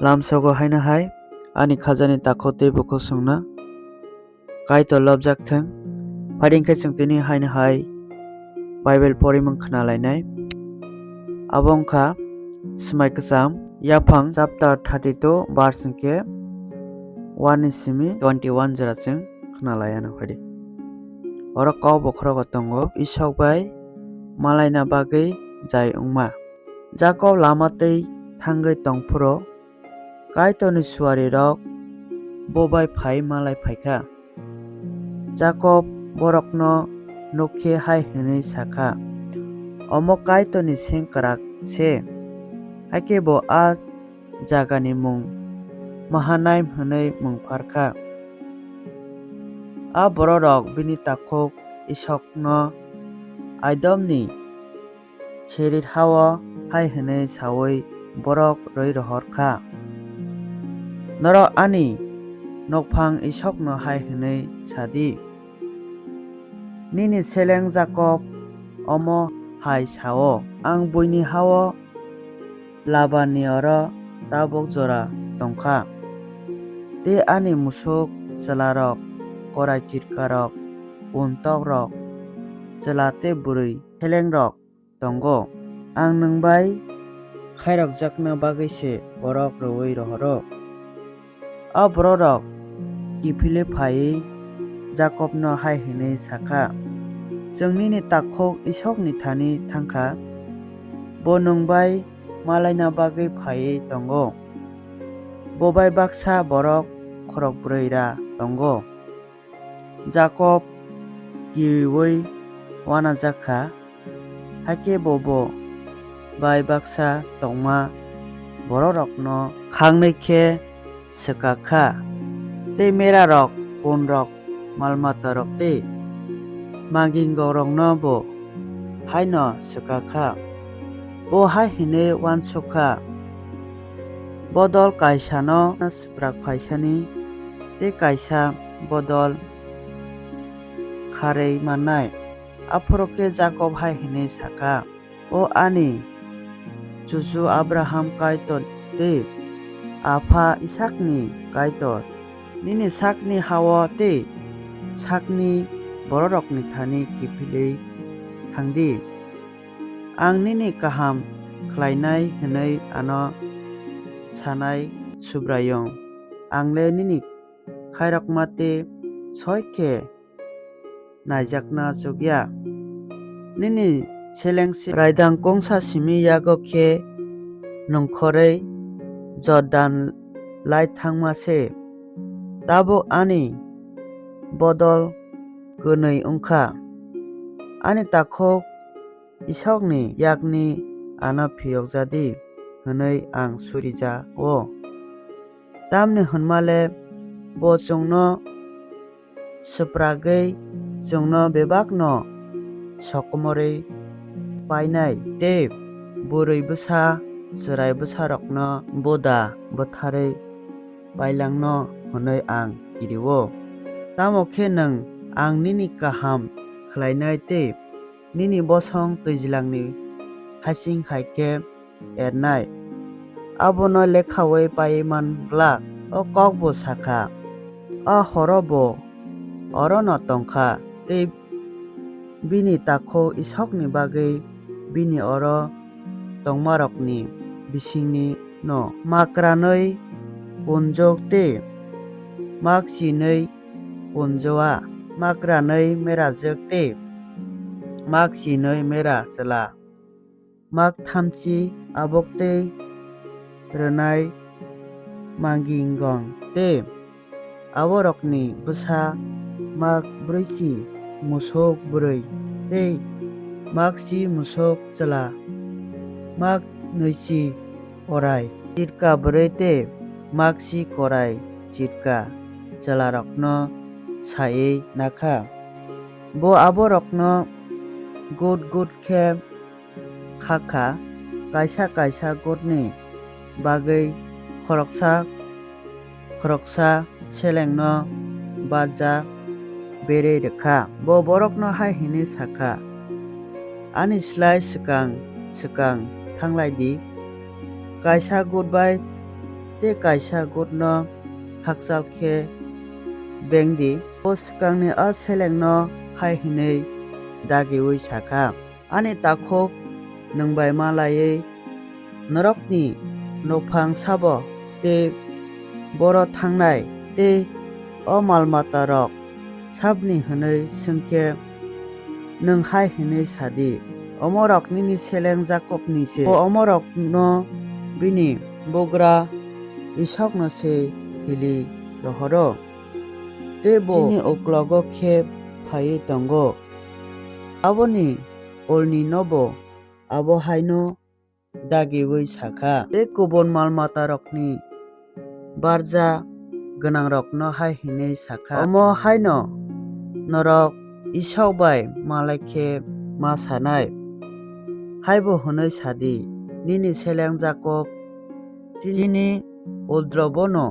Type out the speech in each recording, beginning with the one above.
lamsogo haino hai ani khajani tako teibo sungna kaito lobjakthang phaidingkhe chung tini haino hai Bible porimung khnalainai abo wngkha smai kwcham yaphang chapter 32 verse hingke 1 ni simi 21 jora chung khnalaiano phaidi oro kok bokhrogo tongo Isaac bai malaina bagui jai wngma Jacob lama tei thangui tongphuru kaitoni suwari rok bobai phai malai phaikha Jacob borokno nukhe hai hinui sakha omo kaitoni sengkrak se haike bo a jagani mung Mahanaim hinui mungpharkha a borok bini takhok Isaac no Aidomni Serir hao hai hinui sawi borok roi rohorkha noro ani nokphang Isaac no hai hinui sadi nini seleng Jacob omo hai sao ang buini hao Labani oro tabok jora tongkha te ani musuk chelarok korai chirkarok untok rok chela te burui seleng rok tongo ang nungbai khairok jakna bagui se borok rowui rohoro a borok kifile phai Jacob no hai hinui sakha जोंनि ni takhok Isaac ni thani thangkha bo nungbai malaina bagui phai tongo bobai baksa borok khorok burui-ra tongo Jacob kiwi wana jakha haike bobo bai baksa tongma borok no khangnui khe swkakha tei mera rok pun rok malmata rok tei maging rok no bo haino swkakha bo hai hinui wansukha bodol kaisa no sprak phaisani tei kaisa bodol kharei mannai aphoroke Jacob hai hinui sakha o ani chuchu Abraham kaito tei apha Isaac ni kaito nini sakni hao tei sakni borok ni thani kifilei thangdi ang nini kaham khlainai hinui ano sanai subrayong angle nini khairokma tei soikhe naijakna chukya nini selengsi raidang kongsa simi yago khe nongkhorei Jordan lai thangma se tabo ani bodol gwnui wngkha ani takhok Isaac ni yakni ano phiyogjadi hinui ang surijao tamni hunmale bo chungno swpragui chungno bebak no sokomorui painai tei burui bwsa cherai bwsa rok no boda bwtharui pailangno hinui ang kirio tamo khe nung ang nini kaham khlainai tei nini bosong twijlangni hasing haikhe ernai abono lekhaui paimanbla o kokbo sakha a horobo orono tongkha tei bini takhok Isaac ni bagui bini oro tongmarokni bisingni no makranui punjok tei makchinui punjoa makranui merajak tei makchinui mera chela mak thamchi abok tei rwnai mangingong tei aborokni bwsa mak brwichi musuk burui tei makchi musuk chela mak nuichi korai chitka burui tei makchi korai chitka chelarokno sai nakha bo aborokno gut gut khe khakha kaisa kaisa gutni bagui khoroksa selengno barja berei rekha bo borokno hai hinui sakha ani slai swkang thanglaidi kaisa gut bai te kaisa gutno hakchal khe bengdi o swkangni o selengno hai hinui dagiwi sakha. Ani takhok nungbai malaiwi norokni nokphang sabo tei boro thangnai tei o mal mata rok sabni hinui swngkhe nung hai hinui sadi. Omorok nini seleng Jacob ni se omorok no bini bogra Isaac no se hili rohoro tei bo chini uklogo khe phaiwi tongo. Aboni olni nobo abo haino dagiwi sakha tei kubun mal mata rokni barja gwnang rok no hai hinui sakha. Omo haino norok Isaac bai malai khe ma sanai haibo hinui sadi. Nini seleng Jacob chini uldrobo no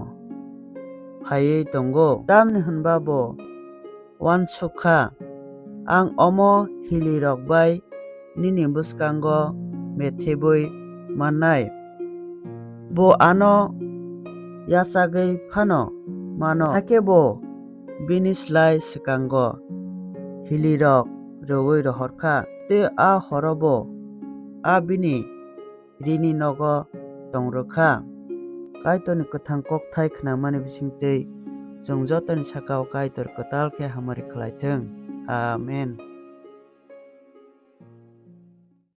phaiwi tongo. Tamoni hwnba bo uansukha ang omo hili rok bai nini bwskango methibwi mannai. Bo ano yachagwi phano mano haikhe bo bini slai swkango hili rok rwwi rohorkha tei a horo bo a bini rini nogo tongrwkha. Kaitoni kwthang kokthai khwnangmani bisingtwi chwng jotoni sakao kaitor kwtal khe hamari khlaithunk. Amen.